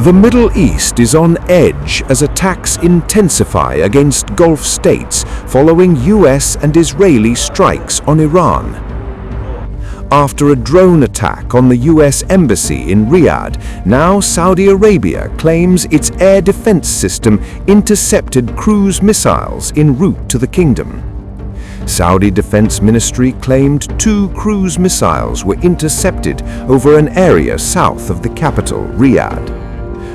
The Middle East is on edge as attacks intensify against Gulf states following US and Israeli strikes on Iran. After a drone attack on the US embassy in Riyadh, now Saudi Arabia claims its air defense system intercepted cruise missiles en route to the kingdom. Saudi Defense Ministry claimed 2 cruise missiles were intercepted over an area south of the capital, Riyadh.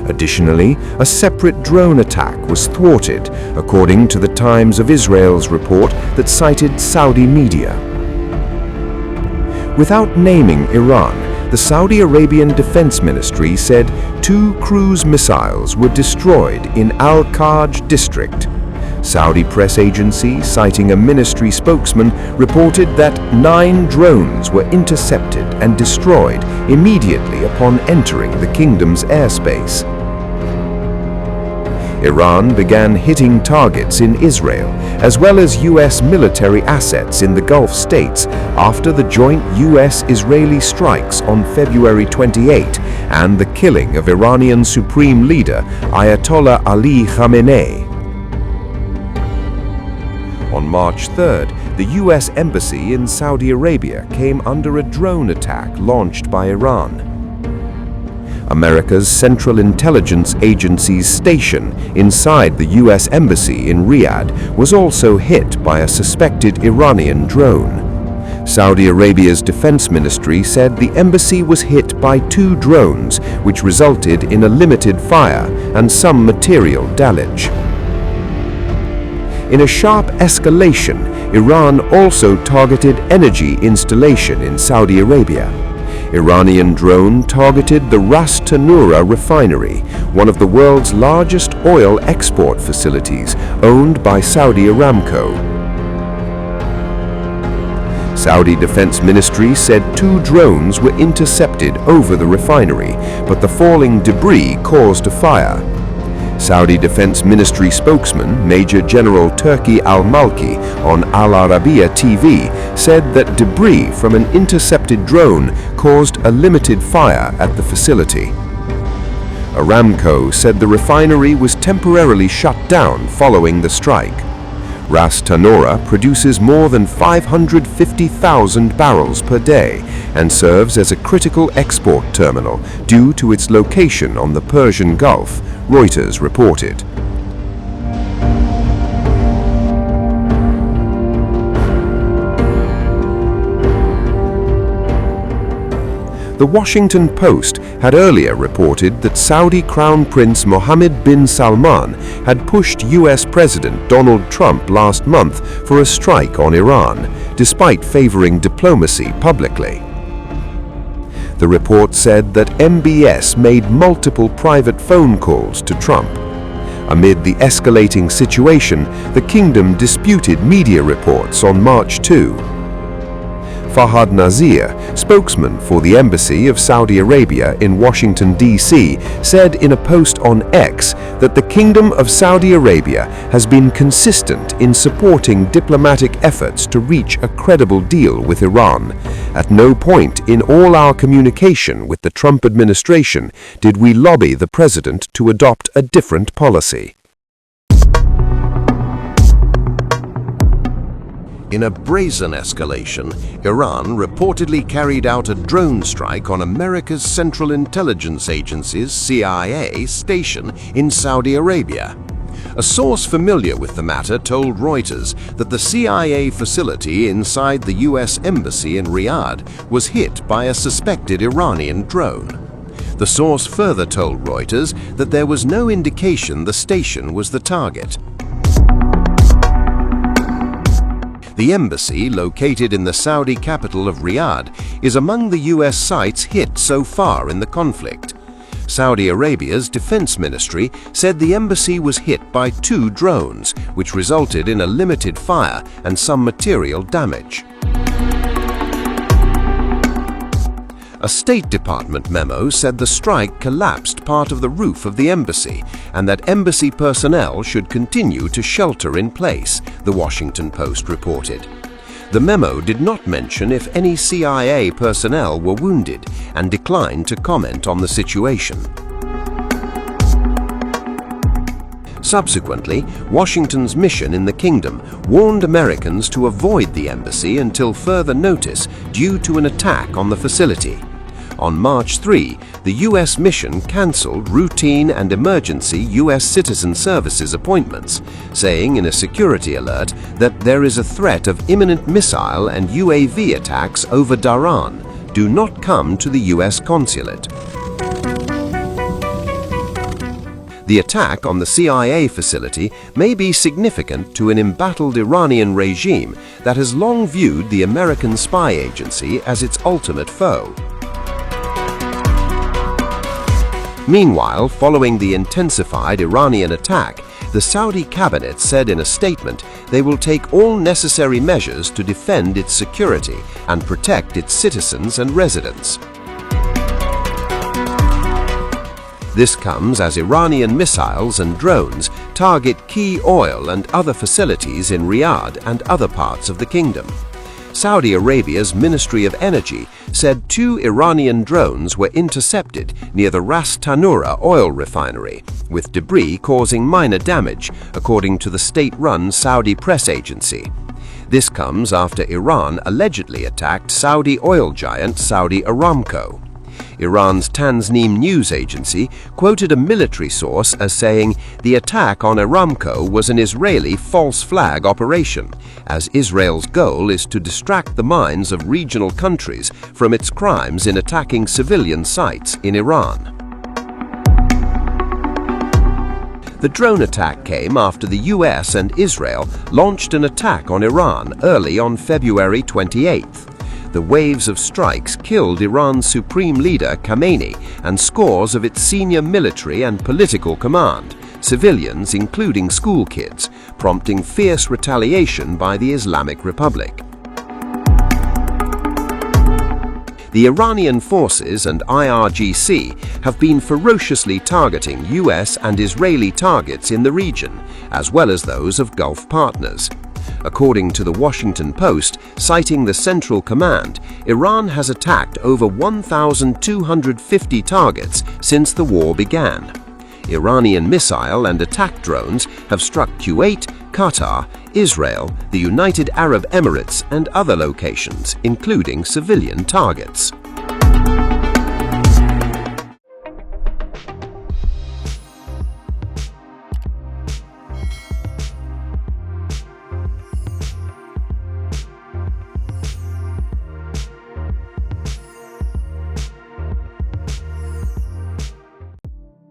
Additionally, a separate drone attack was thwarted, according to the Times of Israel's report that cited Saudi media. Without naming Iran, the Saudi Arabian Defense Ministry said 2 cruise missiles were destroyed in Al-Kharj district. Saudi press agency, citing a ministry spokesman, reported that 9 drones were intercepted and destroyed immediately upon entering the kingdom's airspace. Iran began hitting targets in Israel, as well as US military assets in the Gulf states after the joint US-Israeli strikes on February 28 and the killing of Iranian Supreme Leader Ayatollah Ali Khamenei. On March 3rd, the US Embassy in Saudi Arabia came under a drone attack launched by Iran. America's Central Intelligence Agency's station inside the US Embassy in Riyadh was also hit by a suspected Iranian drone. Saudi Arabia's defense ministry said the embassy was hit by 2 drones, which resulted in a limited fire and some material damage. In a sharp escalation, Iran also targeted energy installation in Saudi Arabia. Iranian drone targeted the Ras Tanura refinery, one of the world's largest oil export facilities owned by Saudi Aramco. Saudi Defense Ministry said 2 drones were intercepted over the refinery, but the falling debris caused a fire. Saudi Defense Ministry spokesman Major General Turki Al-Malki on Al Arabiya TV said that debris from an intercepted drone caused a limited fire at the facility. Aramco said the refinery was temporarily shut down following the strike. Ras Tanura produces more than 550,000 barrels per day and serves as a critical export terminal due to its location on the Persian Gulf, Reuters reported. The Washington Post had earlier reported that Saudi Crown Prince Mohammed bin Salman had pushed US President Donald Trump last month for a strike on Iran, despite favoring diplomacy publicly. The report said that MBS made multiple private phone calls to Trump. Amid the escalating situation, the kingdom disputed media reports on March 2. Fahad Nazir, spokesman for the Embassy of Saudi Arabia in Washington, D.C., said in a post on X that the Kingdom of Saudi Arabia has been consistent in supporting diplomatic efforts to reach a credible deal with Iran. At no point in all our communication with the Trump administration did we lobby the president to adopt a different policy. In a brazen escalation, Iran reportedly carried out a drone strike on America's Central Intelligence Agency's CIA station in Saudi Arabia. A source familiar with the matter told Reuters that the CIA facility inside the US Embassy in Riyadh was hit by a suspected Iranian drone. The source further told Reuters that there was no indication the station was the target. The embassy, located in the Saudi capital of Riyadh, is among the US sites hit so far in the conflict. Saudi Arabia's defense ministry said the embassy was hit by 2 drones, which resulted in a limited fire and some material damage. A State Department memo said the strike collapsed part of the roof of the embassy and that embassy personnel should continue to shelter in place, the Washington Post reported. The memo did not mention if any CIA personnel were wounded and declined to comment on the situation. Subsequently, Washington's mission in the kingdom warned Americans to avoid the embassy until further notice due to an attack on the facility. On March 3, the U.S. mission cancelled routine and emergency U.S. citizen services appointments, saying in a security alert that there is a threat of imminent missile and UAV attacks over Dhahran. Do not come to the U.S. consulate. The attack on the CIA facility may be significant to an embattled Iranian regime that has long viewed the American spy agency as its ultimate foe. Meanwhile, following the intensified Iranian attack, the Saudi cabinet said in a statement they will take all necessary measures to defend its security and protect its citizens and residents. This comes as Iranian missiles and drones target key oil and other facilities in Riyadh and other parts of the kingdom. Saudi Arabia's Ministry of Energy said 2 Iranian drones were intercepted near the Ras Tanura oil refinery, with debris causing minor damage, according to the state-run Saudi press agency. This comes after Iran allegedly attacked Saudi oil giant Saudi Aramco. Iran's Tasnim news agency quoted a military source as saying the attack on Aramco was an Israeli false flag operation, as Israel's goal is to distract the minds of regional countries from its crimes in attacking civilian sites in Iran. The drone attack came after the US and Israel launched an attack on Iran early on February 28th. The waves of strikes killed Iran's supreme leader Khamenei and scores of its senior military and political command, civilians including school kids, prompting fierce retaliation by the Islamic Republic. The Iranian forces and IRGC have been ferociously targeting US and Israeli targets in the region, as well as those of Gulf partners. According to the Washington Post, citing the Central Command, Iran has attacked over 1,250 targets since the war began. Iranian missile and attack drones have struck Kuwait, Qatar, Israel, the United Arab Emirates, and other locations, including civilian targets.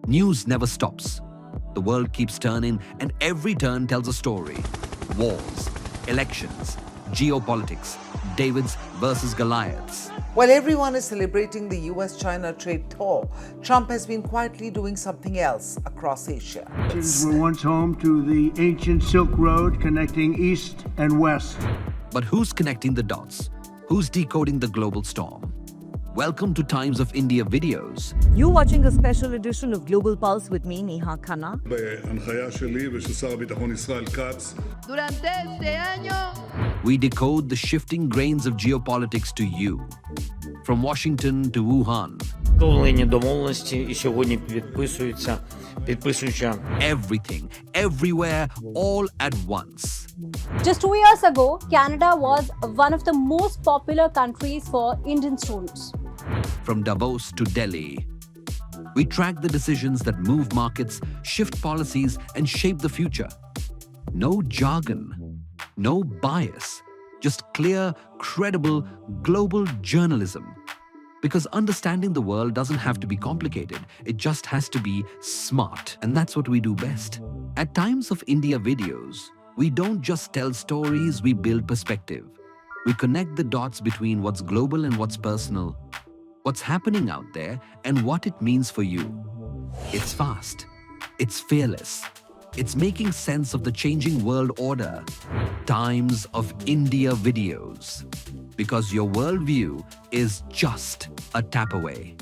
News never stops. The world keeps turning, and every turn tells a story. Wars, elections, geopolitics, Davids versus Goliaths. While everyone is celebrating the US-China trade war, Trump has been quietly doing something else across Asia. These were once home to the ancient Silk Road connecting east and west. But who's connecting the dots? Who's decoding the global storm? Welcome to Times of India videos. You're watching a special edition of Global Pulse with me, Neha Khanna. We decode the shifting grains of geopolitics to you. From Washington to Wuhan. Everything, everywhere, all at once. Just 2 years ago, Canada was one of the most popular countries for Indian students. From Davos to Delhi, we track the decisions that move markets, shift policies, and shape the future. No jargon, no bias, just clear, credible, global journalism. Because understanding the world doesn't have to be complicated, it just has to be smart. And that's what we do best. At Times of India videos, we don't just tell stories, we build perspective. We connect the dots between what's global and what's personal, what's happening out there, and what it means for you. It's fast. It's fearless. It's making sense of the changing world order. Times of India videos. Because your worldview is just a tap away.